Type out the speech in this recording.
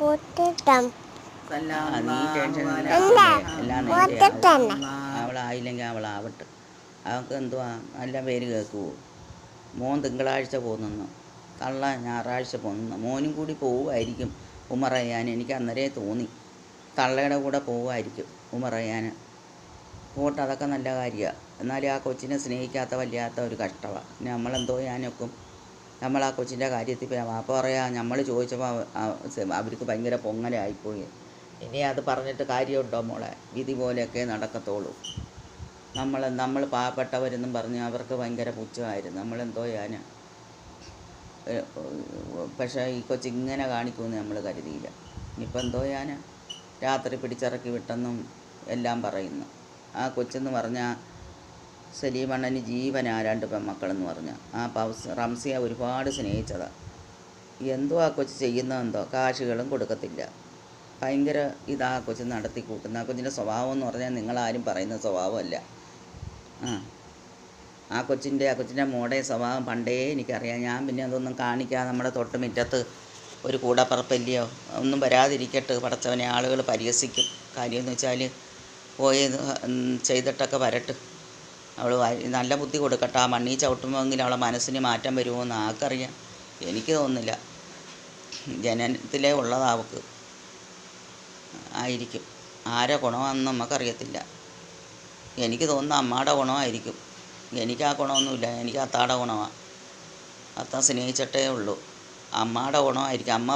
പൊട്ടിട്ടം നീ ടെൻഷൻ ഇങ്ങനെ ആക്കില്ലേ എല്ലാം നേരെ അവളായില്ലെങ്കിൽ അവളാവട്ടെ. അവൾക്ക് എന്തുവാ നല്ല പേര് കേൾക്കുമോ? മോൻ തിങ്കളാഴ്ച പോകുന്നു, തള്ള ഞായറാഴ്ച പോകുന്നു. മോനും കൂടി പോവുമായിരിക്കും ഉമറ ചെയ്യാൻ. എനിക്ക് അന്നേരേ തോന്നി തള്ളയുടെ കൂടെ പോവുമായിരിക്കും ഉമറ ചെയ്യാൻ. പോട്ടെ, അതൊക്കെ നല്ല കാര്യമാണ്. എന്നാലും ആ കൊച്ചിനെ സ്നേഹിക്കാത്ത വല്ലാത്ത ഒരു കഷ്ടമാണ്. പിന്നെ നമ്മളെന്തോ ചെയ്യാനൊക്കും? നമ്മൾ ആ കൊച്ചിൻ്റെ കാര്യത്തിൽ വാപ്പ പറയാ നമ്മൾ ചോദിച്ചപ്പോൾ അവർക്ക് ഭയങ്കര പൊങ്ങലായിപ്പോയി. ഇനി അത് പറഞ്ഞിട്ട് കാര്യമുണ്ടോ മോളെ? വിധി പോലെയൊക്കെ നടക്കത്തുള്ളൂ. നമ്മൾ പാവപ്പെട്ടവരെന്നും പറഞ്ഞ് അവർക്ക് ഭയങ്കര പുച്ഛമായിരുന്നു. നമ്മളെന്തോ ചെയ്യാനാ? പക്ഷേ ഈ കൊച്ചിങ്ങനെ കാണിക്കുമെന്ന് നമ്മൾ കരുതിയില്ല. ഇനിയിപ്പോൾ എന്തോ ചെയ്യാനാ? രാത്രി പിടിച്ചിറക്കി വിട്ടെന്നും എല്ലാം പറയുന്നു. ആ കൊച്ചെന്ന് പറഞ്ഞാൽ സലീമണ്ണന് ജീവനാ, 2 പെൺമക്കളെന്ന് പറഞ്ഞാൽ ആ റംസിയ ഒരുപാട് സ്നേഹിച്ചതാണ്. എന്തോ ആ കൊച്ച് ചെയ്യുന്നതെന്തോ, കാശുകളും കൊടുക്കത്തില്ല. ഭയങ്കര ഇതാ കൊച്ച് നടത്തി കൂട്ടുന്ന. ആ കൊച്ചിൻ്റെ സ്വഭാവം എന്ന് പറഞ്ഞാൽ നിങ്ങളാരും പറയുന്ന സ്വഭാവമല്ല. ആ കൊച്ചിൻ്റെ മോടെ സ്വഭാവം പണ്ടേ എനിക്കറിയാം. ഞാൻ പിന്നെ അതൊന്നും കാണിക്കാതെ നമ്മുടെ തൊട്ട് മുറ്റത്ത് ഒരു കൂടപ്പറപ്പല്ലയോ, ഒന്നും വരാതിരിക്കട്ടെ പടച്ചവനെ, ആളുകൾ പരിഹസിക്കും. കാര്യമെന്ന് വെച്ചാൽ പോയി ചെയ്തിട്ടൊക്കെ വരട്ടെ. അവൾ നല്ല ബുദ്ധി കൊടുക്കട്ടെ. ആ മണ്ണി ചവിട്ടുമ്പോഴെങ്കിലും അവളെ മനസ്സിന് മാറ്റം വരുമോ എന്ന് ആർക്കറിയാം? എനിക്ക് തോന്നുന്നില്ല. ജനനത്തിലേ ഉള്ളതാ അവൾക്ക്. ആയിരിക്കും. ആരെ ഗുണമാണെന്ന് നമുക്കറിയത്തില്ല. എനിക്ക് തോന്നുന്ന അമ്മയുടെ ഗുണമായിരിക്കും. എനിക്ക് ആ ഗുണമൊന്നുമില്ല. എനിക്ക് അത്താടെ ഗുണമാണ്. അത്ത സ്നേഹിച്ചിട്ടേ ഉള്ളൂ. അമ്മയുടെ ഗുണമായിരിക്കും. അമ്മ